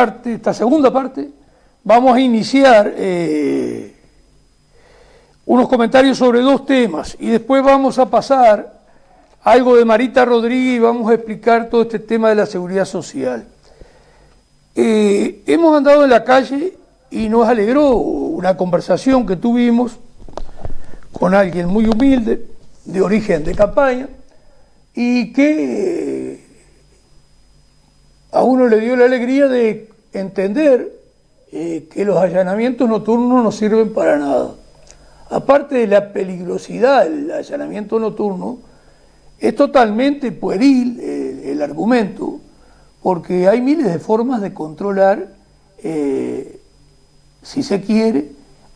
parte, esta segunda parte, vamos a iniciar unos comentarios sobre dos temas y después vamos a pasar algo de Marita Rodríguez y vamos a explicar todo este tema de la seguridad social. Hemos andado en la calle y nos alegró una conversación que tuvimos con alguien muy humilde, de origen de campaña, y que a uno le dio la alegría de entender que los allanamientos nocturnos no sirven para nada. Aparte de la peligrosidad del allanamiento nocturno, es totalmente pueril el argumento, porque hay miles de formas de controlar, si se quiere,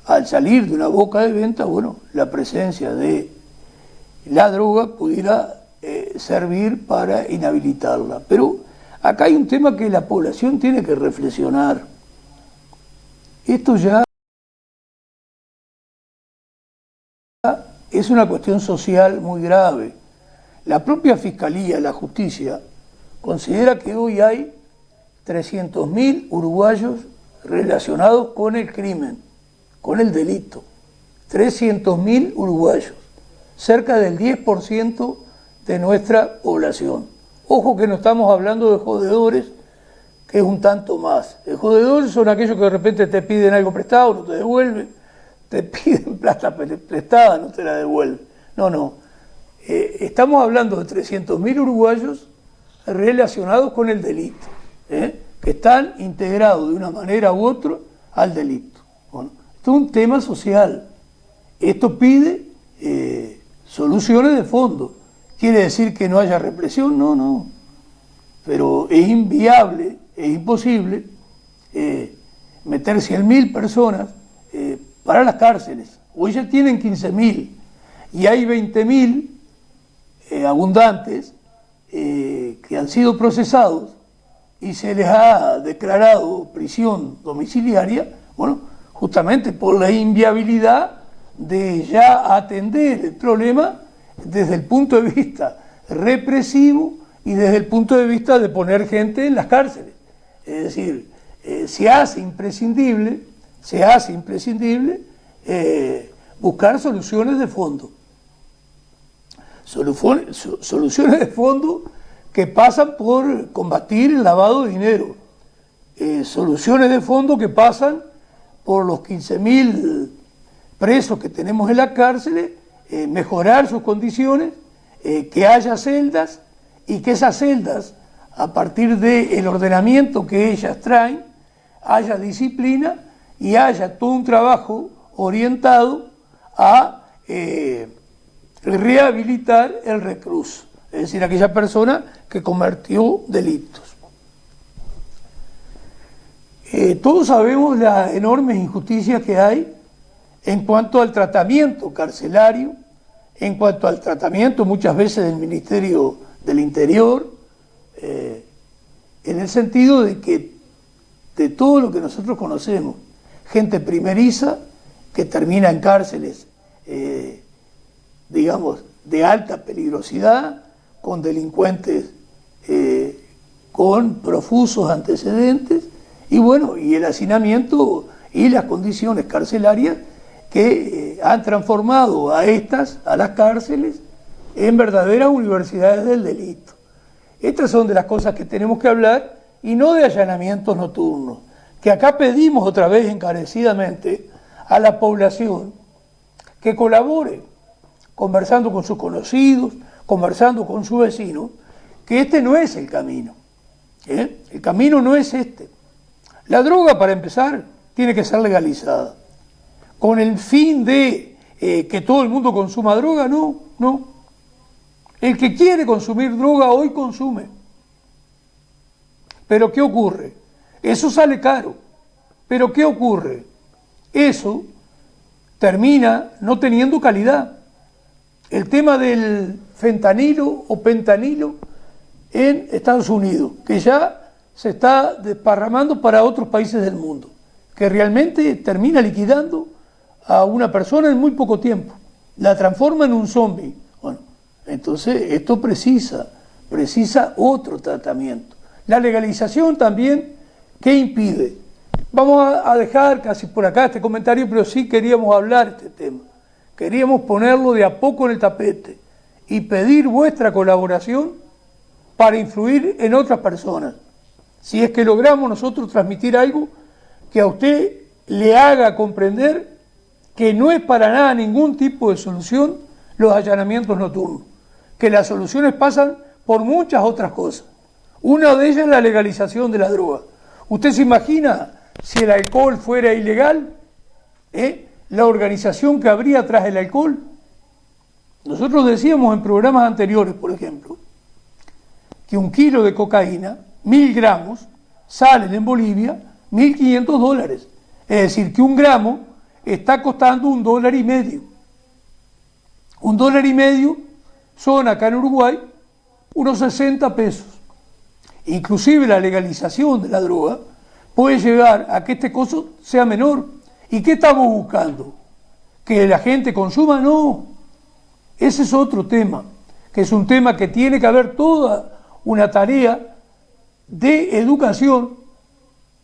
al salir de una boca de venta, bueno, la presencia de la droga pudiera servir para inhabilitarla. Pero acá hay un tema que la población tiene que reflexionar. Esto ya es una cuestión social muy grave. La propia Fiscalía, la Justicia, considera que hoy hay 300.000 uruguayos relacionados con el crimen, con el delito. 300.000 uruguayos, cerca del 10% de nuestra población. Ojo que no estamos hablando de jodedores, que es un tanto más. Los jodedores son aquellos que de repente te piden algo prestado, no te devuelven, te piden plata prestada, no te la devuelven. No. Estamos hablando de 300.000 uruguayos relacionados con el delito, que están integrados de una manera u otra al delito. Bueno, esto es un tema social. Esto pide soluciones de fondo. ¿Quiere decir que no haya represión? No. Pero es inviable, es imposible meter 100.000 personas para las cárceles. Hoy ya tienen 15.000 y hay 20.000 abundantes que han sido procesados y se les ha declarado prisión domiciliaria, bueno, justamente por la inviabilidad de ya atender el problema desde el punto de vista represivo y desde el punto de vista de poner gente en las cárceles. Es decir, se hace imprescindible buscar soluciones de fondo. Soluciones de fondo que pasan por combatir el lavado de dinero. Soluciones de fondo que pasan por los 15.000 presos que tenemos en las cárceles, mejorar sus condiciones, que haya celdas y que esas celdas, a partir del ordenamiento que ellas traen, haya disciplina y haya todo un trabajo orientado a rehabilitar el recluso, es decir, aquella persona que cometió delitos. Todos sabemos las enormes injusticias que hay en cuanto al tratamiento carcelario, en cuanto al tratamiento muchas veces del Ministerio del Interior, en el sentido de que de todo lo que nosotros conocemos, gente primeriza que termina en cárceles, digamos, de alta peligrosidad, con delincuentes con profusos antecedentes, y bueno, y el hacinamiento y las condiciones carcelarias que han transformado a las cárceles, en verdaderas universidades del delito. Estas son de las cosas que tenemos que hablar, y no de allanamientos nocturnos, que acá pedimos otra vez encarecidamente a la población que colabore, conversando con sus conocidos, conversando con sus vecinos, que este no es el camino. El camino no es este. La droga, para empezar, tiene que ser legalizada. Con el fin de que todo el mundo consuma droga, no. El que quiere consumir droga hoy consume. Pero ¿qué ocurre? Eso sale caro. Pero ¿qué ocurre? Eso termina no teniendo calidad. El tema del fentanilo o pentanilo en Estados Unidos, que ya se está desparramando para otros países del mundo, que realmente termina liquidando a una persona en muy poco tiempo, la transforma en un zombie. Bueno, entonces esto precisa otro tratamiento. La legalización también ¿Qué impide? Vamos a dejar casi por acá este comentario, pero sí queríamos hablar este tema. Queríamos ponerlo de a poco en el tapete y pedir vuestra colaboración para influir en otras personas. Si es que logramos nosotros transmitir algo que a usted le haga comprender que no es para nada ningún tipo de solución los allanamientos nocturnos, que las soluciones pasan por muchas otras cosas. Una de ellas es la legalización de la droga. ¿Usted se imagina si el alcohol fuera ilegal? La organización que habría tras el alcohol. Nosotros decíamos en programas anteriores, por ejemplo, que 1 kilo de cocaína, 1000 gramos, salen en Bolivia $1.500. Es decir, que 1 gramo está costando $1,50. $1,50 son acá en Uruguay unos 60 pesos. Inclusive la legalización de la droga puede llegar a que este costo sea menor. ¿Y qué estamos buscando? ¿Que la gente consuma? No. Ese es otro tema, que es un tema que tiene que haber toda una tarea de educación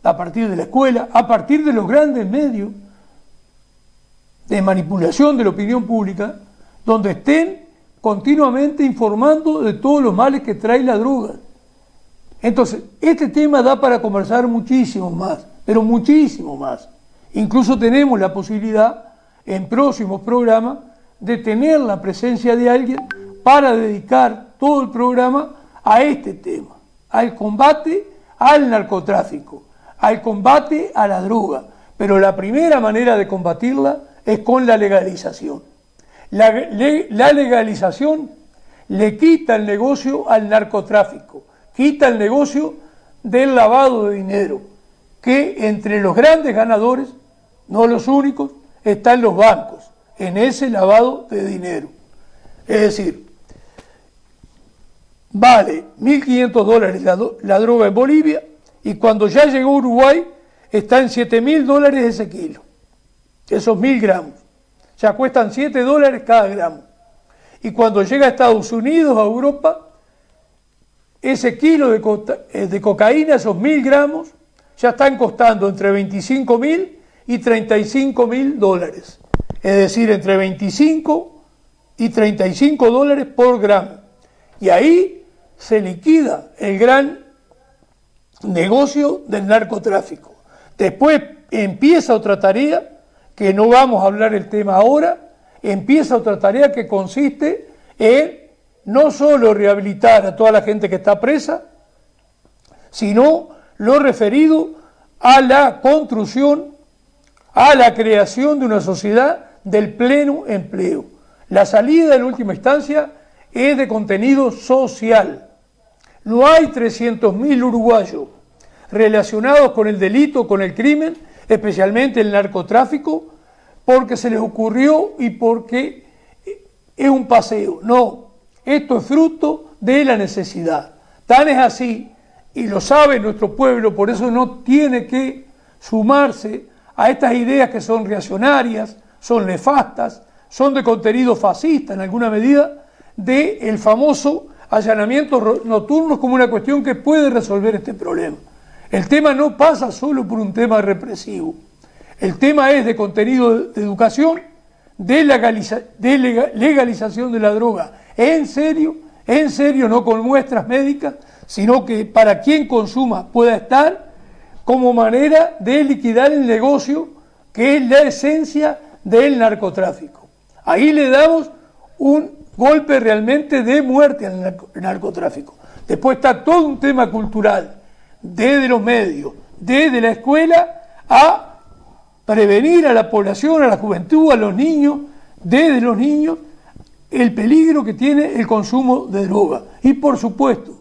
a partir de la escuela, a partir de los grandes medios de manipulación de la opinión pública, donde estén continuamente informando de todos los males que trae la droga. Entonces, este tema da para conversar muchísimo más, pero muchísimo más. Incluso tenemos la posibilidad, en próximos programas, de tener la presencia de alguien para dedicar todo el programa a este tema, al combate al narcotráfico, al combate a la droga. Pero la primera manera de combatirla es con la legalización. La legalización le quita el negocio al narcotráfico, quita el negocio del lavado de dinero, que entre los grandes ganadores, no los únicos, están los bancos, en ese lavado de dinero. Es decir, vale $1.500 la droga en Bolivia, y cuando ya llegó a Uruguay está en $7.000 ese kilo, esos 1000 gramos. Ya cuestan $7 cada gramo. Y cuando llega a Estados Unidos, a Europa, ese kilo de cocaína, esos 1000 gramos, ya están costando entre $25.000 y $35.000. Es decir, entre 25 y $35 por gramo. Y ahí se liquida el gran negocio del narcotráfico. Después empieza otra tarea, que no vamos a hablar el tema ahora, empieza otra tarea que consiste en no solo rehabilitar a toda la gente que está presa, sino lo referido a la construcción, a la creación de una sociedad del pleno empleo. La salida en última instancia es de contenido social. No hay 300.000 uruguayos relacionados con el delito, con el crimen, especialmente el narcotráfico, porque se les ocurrió y porque es un paseo. No, esto es fruto de la necesidad. Tan es así, y lo sabe nuestro pueblo, por eso no tiene que sumarse a estas ideas que son reaccionarias, son nefastas, son de contenido fascista en alguna medida, del famoso allanamiento nocturno como una cuestión que puede resolver este problema. El tema no pasa solo por un tema represivo. El tema es de contenido de educación, de legalización de la droga. En serio, no con muestras médicas, sino que para quien consuma pueda estar como manera de liquidar el negocio, que es la esencia del narcotráfico. Ahí le damos un golpe realmente de muerte al narcotráfico. Después está todo un tema cultural, desde los medios, desde la escuela, a prevenir a la población, a la juventud, a los niños, desde los niños, el peligro que tiene el consumo de droga. Y por supuesto,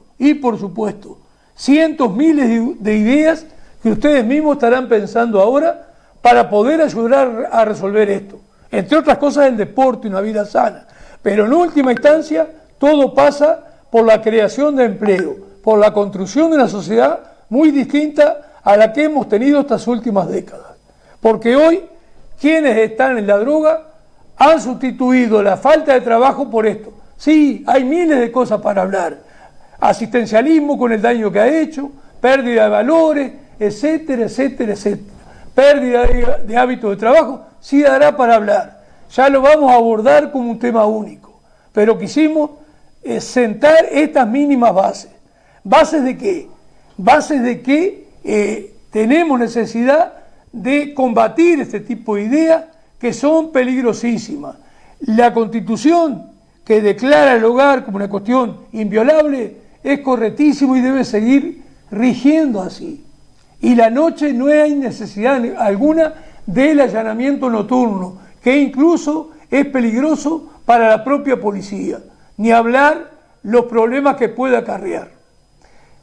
cientos, miles de ideas que ustedes mismos estarán pensando ahora para poder ayudar a resolver esto. Entre otras cosas, el deporte y una vida sana. Pero en última instancia, todo pasa por la creación de empleo, por la construcción de una sociedad muy distinta a la que hemos tenido estas últimas décadas. Porque hoy, quienes están en la droga han sustituido la falta de trabajo por esto. Sí, hay miles de cosas para hablar. Asistencialismo con el daño que ha hecho, pérdida de valores, etcétera, etcétera, etcétera. Pérdida de hábitos de trabajo, sí dará para hablar. Ya lo vamos a abordar como un tema único. Pero quisimos sentar estas mínimas bases. ¿Bases de qué? Bases de que tenemos necesidad de combatir este tipo de ideas que son peligrosísimas. La Constitución, que declara el hogar como una cuestión inviolable, es correctísimo y debe seguir rigiendo así. Y la noche no hay necesidad alguna del allanamiento nocturno, que incluso es peligroso para la propia policía, ni hablar los problemas que puede acarrear.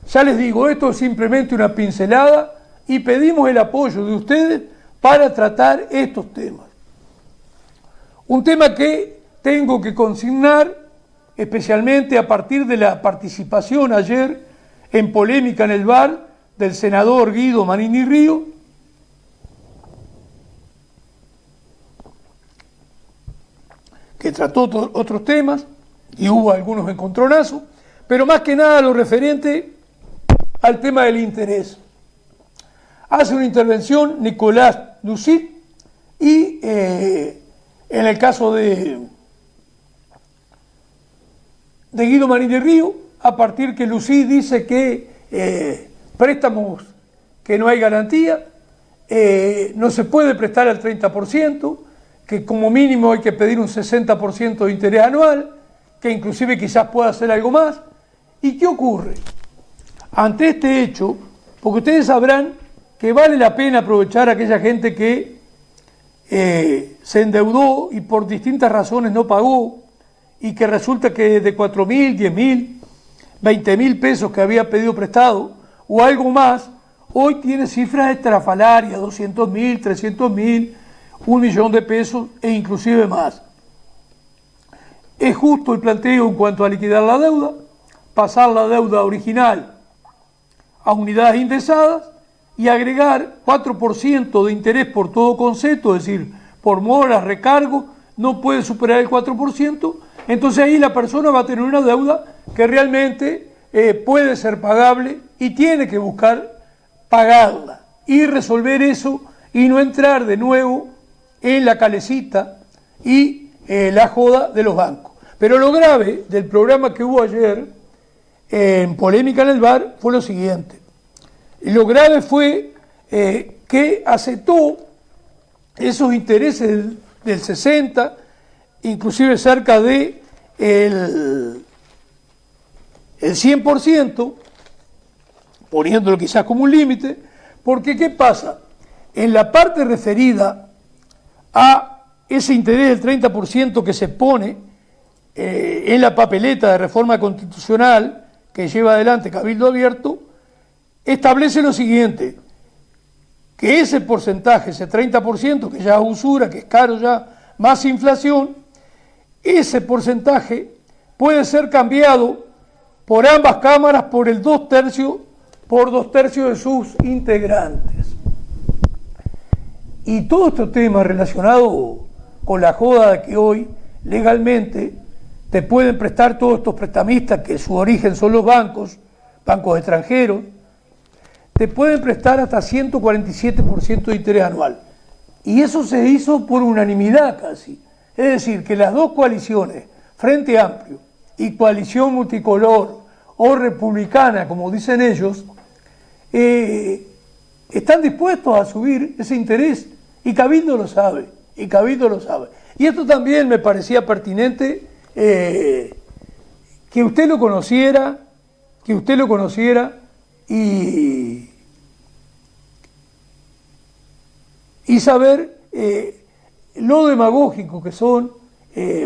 Ya les digo, esto es simplemente una pincelada y pedimos el apoyo de ustedes para tratar estos temas. Un tema que tengo que consignar, especialmente a partir de la participación ayer en polémica en el bar del senador Guido Manini Río, que trató otros temas y hubo algunos encontronazos, pero más que nada lo referente al tema del interés. Hace una intervención Nicolás Lucid y en el caso de Guido Manini Río, a partir que Lucid dice que préstamos que no hay garantía, no se puede prestar al 30%, que como mínimo hay que pedir un 60% de interés anual, que inclusive quizás pueda hacer algo más. ¿Y qué ocurre? Ante este hecho, porque ustedes sabrán que vale la pena aprovechar a aquella gente que se endeudó y por distintas razones no pagó, y que resulta que de 4.000, 10.000, 20.000 pesos que había pedido prestado, o algo más, hoy tiene cifras estrafalarias, 200.000, 300.000, 1.000.000 de pesos e inclusive más. Es justo el planteo en cuanto a liquidar la deuda, pasar la deuda original a unidades indexadas y agregar 4% de interés por todo concepto, es decir, por moras, recargo, no puede superar el 4%, entonces ahí la persona va a tener una deuda que realmente puede ser pagable y tiene que buscar pagarla y resolver eso y no entrar de nuevo en la calecita y la joda de los bancos. Pero lo grave del programa que hubo ayer en polémica en el bar fue lo siguiente. Lo grave fue que aceptó esos intereses del 60, inclusive cerca de el 100%, poniéndolo quizás como un límite, porque ¿qué pasa? En la parte referida a ese interés del 30% que se pone en la papeleta de reforma constitucional que lleva adelante Cabildo Abierto, establece lo siguiente, que ese porcentaje, ese 30%, que ya es usura, que es caro ya, más inflación, ese porcentaje puede ser cambiado por ambas cámaras por el 2/3, por 2/3 de sus integrantes. Y todo este tema relacionado con la joda de que hoy legalmente te pueden prestar todos estos prestamistas, que su origen son los bancos extranjeros, te pueden prestar hasta 147% de interés anual. Y eso se hizo por unanimidad casi. Es decir, que las dos coaliciones, Frente Amplio y Coalición Multicolor o Republicana, como dicen ellos, están dispuestos a subir ese interés y Cabildo lo sabe, y esto también me parecía pertinente que usted lo conociera y saber lo demagógico que son.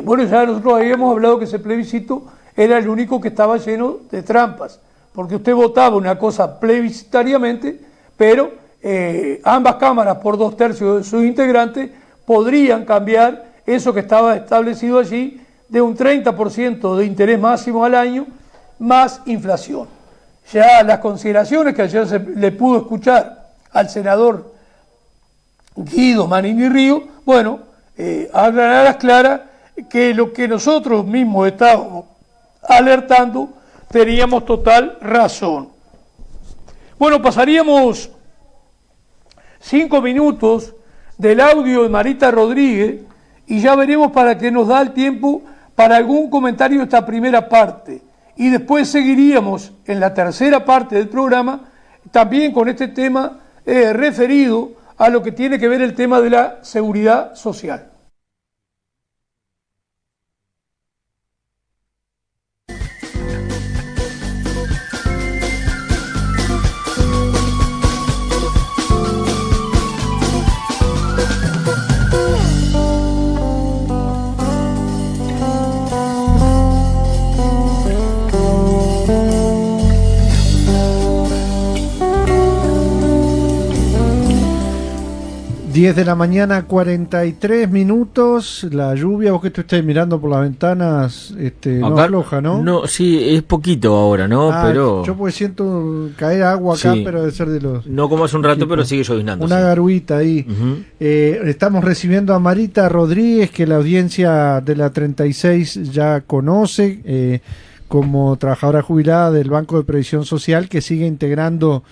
Bueno, ya nosotros habíamos hablado que ese plebiscito era el único que estaba lleno de trampas, porque usted votaba una cosa plebiscitariamente, pero ambas cámaras por 2/3 de sus integrantes podrían cambiar eso que estaba establecido allí de un 30% de interés máximo al año más inflación. Ya las consideraciones que ayer se le pudo escuchar al senador Guido Manini Río, bueno, aclararás clara que lo que nosotros mismos estábamos alertando teníamos total razón. Bueno, pasaríamos 5 minutos del audio de Marita Rodríguez y ya veremos para qué nos da el tiempo para algún comentario de esta primera parte. Y después seguiríamos en la tercera parte del programa también con este tema referido a lo que tiene que ver el tema de la seguridad social. De la mañana, 43 minutos. La lluvia, vos que tú estás mirando por las ventanas, no afloja, ¿no? No, sí, es poquito ahora, ¿no? Pero yo pues siento caer agua acá, sí, pero debe ser de los... No como hace un rato, pero sigue lloviznando. Una garuita ahí. Estamos recibiendo a Marita Rodríguez, que la audiencia de la 36 ya conoce, como trabajadora jubilada del Banco de Previsión Social, que sigue integrando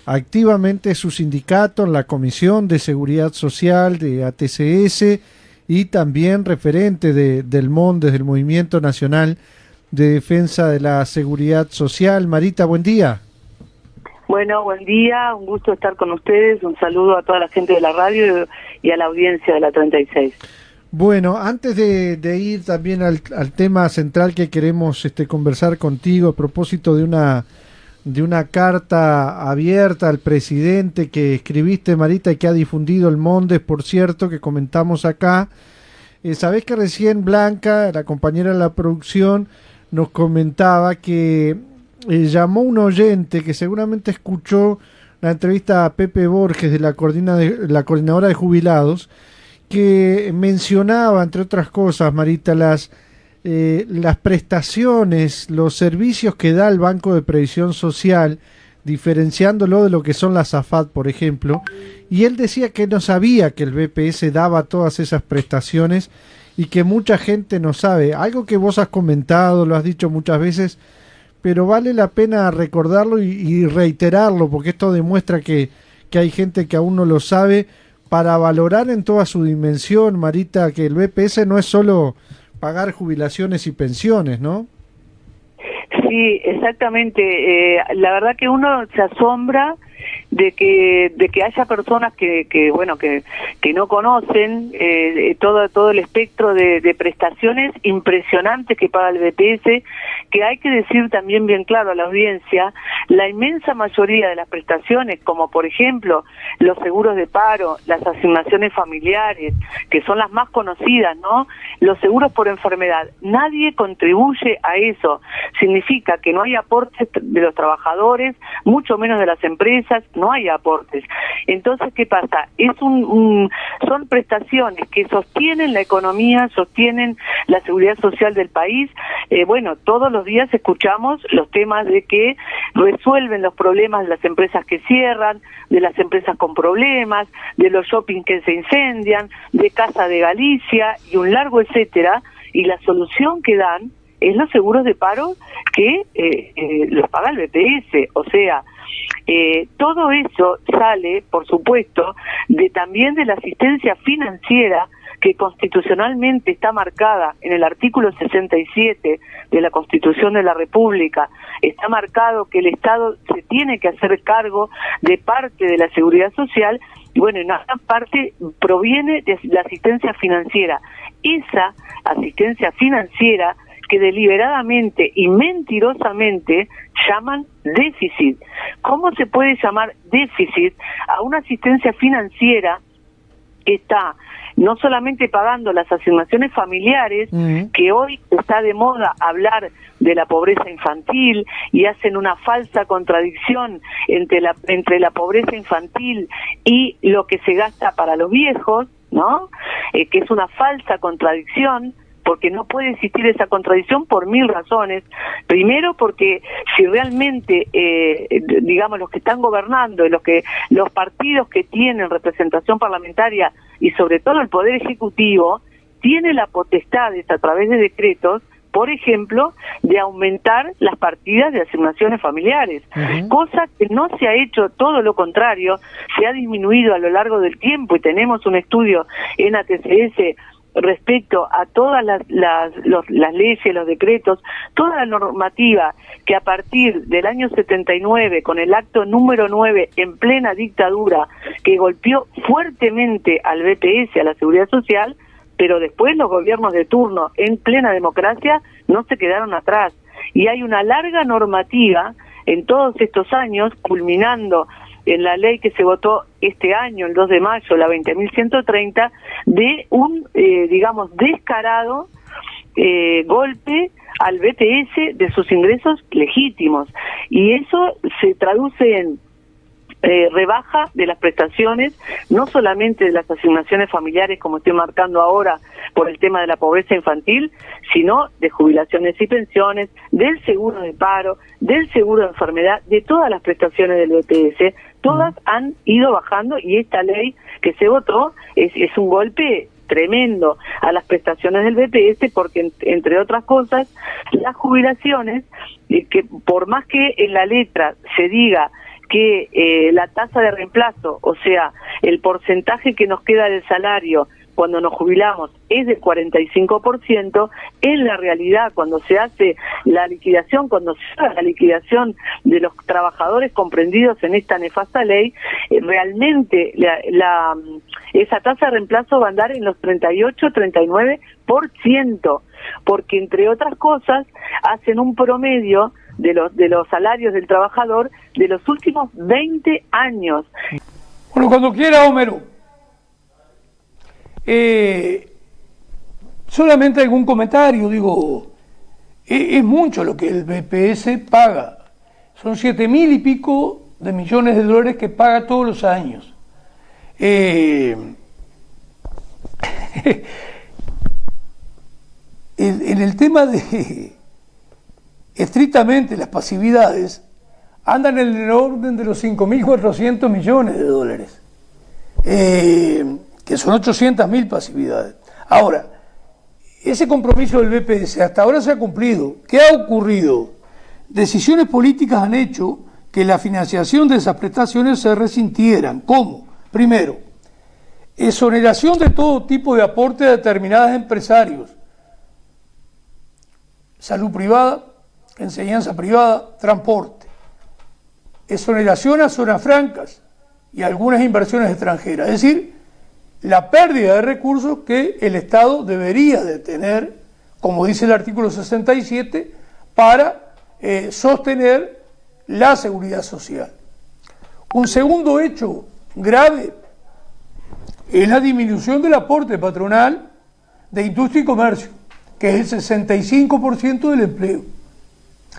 activamente su sindicato en la Comisión de Seguridad Social de ATCS y también referente del MON, desde el Movimiento Nacional de Defensa de la Seguridad Social. Marita, buen día. Bueno, buen día, un gusto estar con ustedes, un saludo a toda la gente de la radio y a la audiencia de la 36. Bueno, antes de ir también al tema central que queremos conversar contigo a propósito de una carta abierta al presidente que escribiste, Marita, y que ha difundido el Mondes, por cierto, que comentamos acá. Sabés que recién Blanca, la compañera de la producción, nos comentaba que llamó un oyente que seguramente escuchó la entrevista a Pepe Borges de la coordinadora de jubilados, que mencionaba, entre otras cosas, Marita, las prestaciones, los servicios que da el Banco de Previsión Social, diferenciándolo de lo que son las AFAD, por ejemplo, y él decía que no sabía que el BPS daba todas esas prestaciones y que mucha gente no sabe, algo que vos has comentado, lo has dicho muchas veces, pero vale la pena recordarlo y reiterarlo, porque esto demuestra que hay gente que aún no lo sabe, para valorar en toda su dimensión, Marita, que el BPS no es solo pagar jubilaciones y pensiones, ¿no? Sí, exactamente. La verdad que uno se asombra de que haya personas que no conocen todo el espectro de prestaciones impresionantes que paga el BPS, que hay que decir también bien claro a la audiencia, la inmensa mayoría de las prestaciones, como por ejemplo los seguros de paro, las asignaciones familiares, que son las más conocidas, ¿no? Los seguros por enfermedad, nadie contribuye a eso. Significa que no hay aportes de los trabajadores, mucho menos de las empresas, no hay aportes. Entonces, ¿qué pasa? Son prestaciones que sostienen la economía, sostienen la seguridad social del país. Todos los días escuchamos los temas de que resuelven los problemas de las empresas que cierran, de las empresas con problemas, de los shopping que se incendian, de Casa de Galicia y un largo etcétera, y la solución que dan es los seguros de paro que los paga el BPS, o sea, todo eso sale, por supuesto, también de la asistencia financiera que constitucionalmente está marcada en el artículo 67 de la Constitución de la República. Está marcado que el Estado se tiene que hacer cargo de parte de la seguridad social y en una parte proviene de la asistencia financiera. Esa asistencia financiera que deliberadamente y mentirosamente llaman déficit. ¿Cómo se puede llamar déficit a una asistencia financiera que está no solamente pagando las asignaciones familiares, que hoy está de moda hablar de la pobreza infantil y hacen una falsa contradicción entre la pobreza infantil y lo que se gasta para los viejos, ¿no? Que es una falsa contradicción, porque no puede existir esa contradicción por 1000 razones. Primero, porque si realmente, los que están gobernando, los partidos que tienen representación parlamentaria y sobre todo el Poder Ejecutivo, tiene la potestad a través de decretos por ejemplo, de aumentar las partidas de asignaciones familiares, cosa que no se ha hecho, todo lo contrario, se ha disminuido a lo largo del tiempo, y tenemos un estudio en ATCS respecto a todas las leyes, los decretos, toda la normativa que a partir del año 79, con el acto número 9, en plena dictadura, que golpeó fuertemente al BPS, a la Seguridad Social, pero después los gobiernos de turno, en plena democracia, no se quedaron atrás. Y hay una larga normativa en todos estos años, culminando en la ley que se votó este año, el 2 de mayo, la 20.130, de un, digamos, descarado golpe al BPS de sus ingresos legítimos. Y eso se traduce en rebaja de las prestaciones, no solamente de las asignaciones familiares, como estoy marcando ahora por el tema de la pobreza infantil, sino de jubilaciones y pensiones, del seguro de paro, del seguro de enfermedad, de todas las prestaciones del BPS. Todas han ido bajando, y esta ley que se votó es un golpe tremendo a las prestaciones del BPS, porque entre otras cosas, las jubilaciones, que por más que en la letra se diga que la tasa de reemplazo, o sea, el porcentaje que nos queda del salario cuando nos jubilamos es del 45%, en la realidad, cuando se hace la liquidación, cuando se hace la liquidación de los trabajadores comprendidos en esta nefasta ley, realmente esa tasa de reemplazo va a andar en los 38-39%, porque entre otras cosas hacen un promedio de los salarios del trabajador de los últimos 20 años. Bueno, cuando quiera, Homero. Solamente algún comentario, digo, es mucho lo que el BPS paga. Son 7.000 y pico de millones de dólares que paga todos los años. En el tema de estrictamente las pasividades, andan en el orden de los 5.400 millones de dólares, que son 800.000 pasividades. Ahora, ese compromiso del BPS hasta ahora se ha cumplido. ¿Qué ha ocurrido? Decisiones políticas han hecho que la financiación de esas prestaciones se resintieran. ¿Cómo? Primero, exoneración de todo tipo de aporte a determinados empresarios. Salud privada, enseñanza privada, transporte. Exoneración a zonas francas y algunas inversiones extranjeras. Es decir, la pérdida de recursos que el Estado debería de tener, como dice el artículo 67, para sostener la seguridad social. Un segundo hecho grave es la disminución del aporte patronal de industria y comercio, que es el 65% del empleo.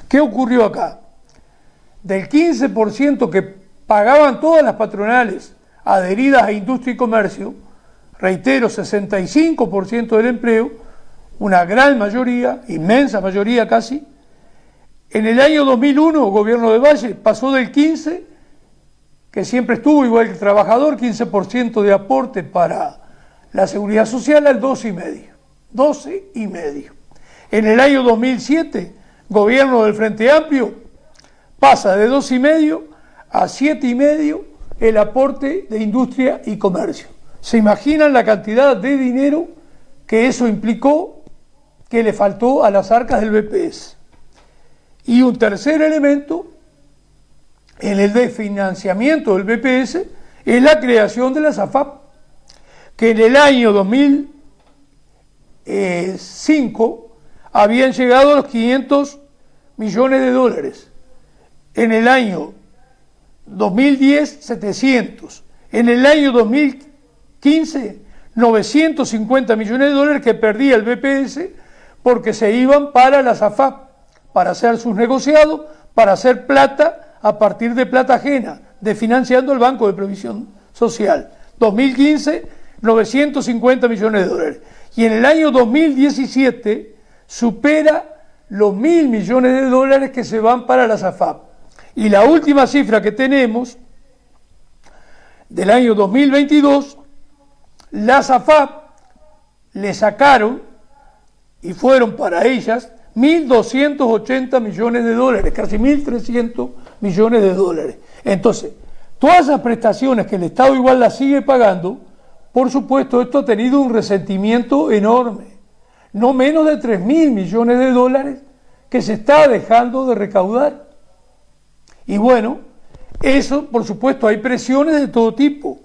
¿Qué ocurrió acá? Del 15% que pagaban todas las patronales adheridas a industria y comercio, reitero, 65% del empleo, una gran mayoría, inmensa mayoría casi, en el año 2001, gobierno de Valle, pasó del 15%, que siempre estuvo igual que el trabajador, 15% de aporte para la seguridad social, al 12,5%. 12,5%. En el año 2007, gobierno del Frente Amplio, pasa de 2,5% a 7,5% el aporte de industria y comercio. ¿Se imaginan la cantidad de dinero que eso implicó que le faltó a las arcas del BPS? Y un tercer elemento en el desfinanciamiento del BPS es la creación de la SAFAP, que en el año 2005 habían llegado a los 500 millones de dólares. En el año 2010, 700. En el año 2015, 950 millones de dólares que perdía el BPS porque se iban para la SAFAP, para hacer sus negociados, para hacer plata a partir de plata ajena, desfinanciando el Banco de Previsión Social. 2015, 950 millones de dólares. Y en el año 2017 supera los 1.000 millones de dólares que se van para la SAFAP. Y la última cifra que tenemos del año 2022, la SAFAP le sacaron, y fueron para ellas, 1.280 millones de dólares, casi 1.300 millones de dólares. Entonces, todas esas prestaciones que el Estado igual las sigue pagando, por supuesto, esto ha tenido un resentimiento enorme. No menos de 3.000 millones de dólares que se está dejando de recaudar. Y bueno, eso, por supuesto, hay presiones de todo tipo.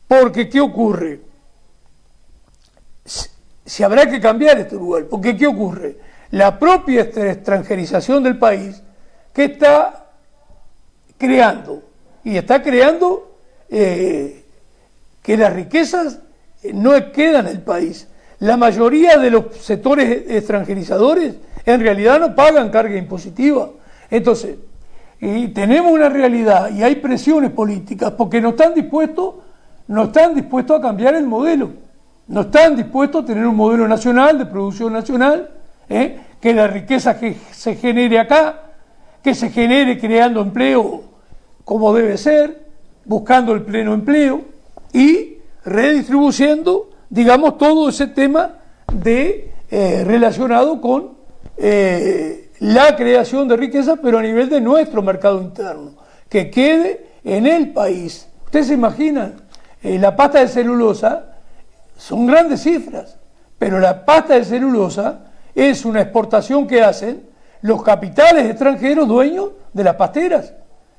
Porque, ¿qué ocurre? Si habrá que cambiar este lugar, porque ¿qué ocurre? La propia extranjerización del país que está creando, y está creando que las riquezas no quedan en el país. La mayoría de los sectores extranjerizadores en realidad no pagan carga impositiva. Entonces, y tenemos una realidad y hay presiones políticas porque no están dispuestos a cambiar el modelo. No están dispuestos a tener un modelo nacional, de producción nacional, que la riqueza que se genere acá, que se genere creando empleo como debe ser, buscando el pleno empleo y redistribuyendo, digamos, todo ese tema relacionado con la creación de riqueza, pero a nivel de nuestro mercado interno, que quede en el país. Ustedes se imaginan, la pasta de celulosa son grandes cifras, pero la pasta de celulosa es una exportación que hacen los capitales extranjeros dueños de las pasteras.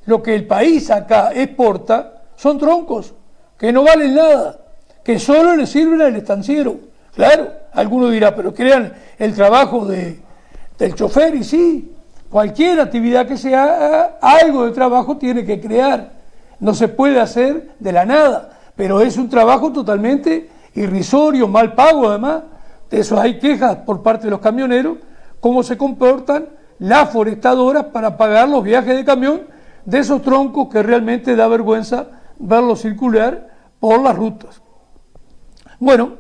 Lo que el país acá exporta son troncos, que no valen nada, que solo le sirven al estanciero. Claro, alguno dirá, pero crean el trabajo del chofer, y sí, cualquier actividad que se haga, algo de trabajo tiene que crear. No se puede hacer de la nada, pero es un trabajo totalmente irrisorio, mal pago además. De eso hay quejas por parte de los camioneros, cómo se comportan las forestadoras para pagar los viajes de camión de esos troncos que realmente da vergüenza verlos circular por las rutas. Bueno,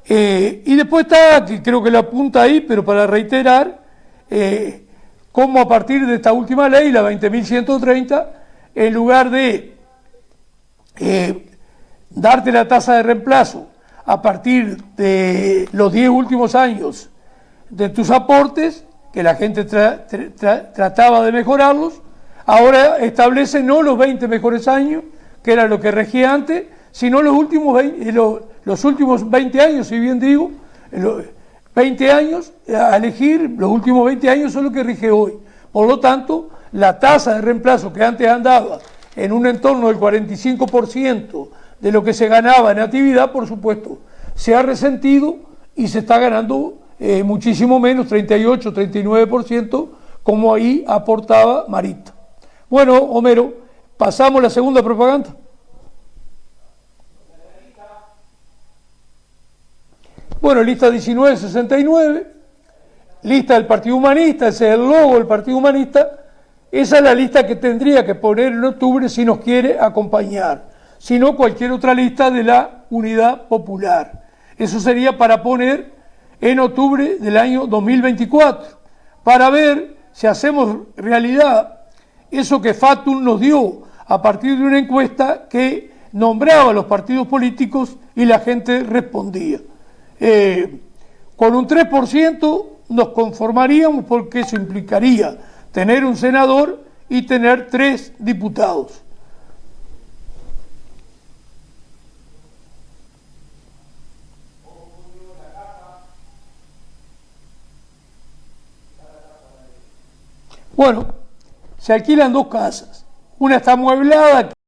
y después está, que creo que lo apunta ahí, pero para reiterar, cómo a partir de esta última ley, la 20.130, en lugar de darte la tasa de reemplazo a partir de los 10 últimos años de tus aportes, que la gente trataba de mejorarlos, ahora establece no los 20 mejores años, que era lo que regía antes, sino los últimos 20 años, si bien digo, 20 años, a elegir, los últimos 20 años son los que rige hoy. Por lo tanto, la tasa de reemplazo que antes andaba en un entorno del 45% de lo que se ganaba en actividad, por supuesto, se ha resentido y se está ganando muchísimo menos, 38, 39%, como ahí aportaba Marita. Bueno, Homero, pasamos la segunda propaganda. Bueno, lista 1969, lista del Partido Humanista, ese es el logo del Partido Humanista. Esa es la lista que tendría que poner en octubre si nos quiere acompañar, si no cualquier otra lista de la Unidad Popular. Eso sería para poner en octubre del año 2024, para ver si hacemos realidad eso que Fatum nos dio a partir de una encuesta que nombraba a los partidos políticos y la gente respondía. Con un 3% nos conformaríamos porque eso implicaría tener un senador y tener 3 diputados. Bueno, se alquilan 2 casas. Una está amueblada,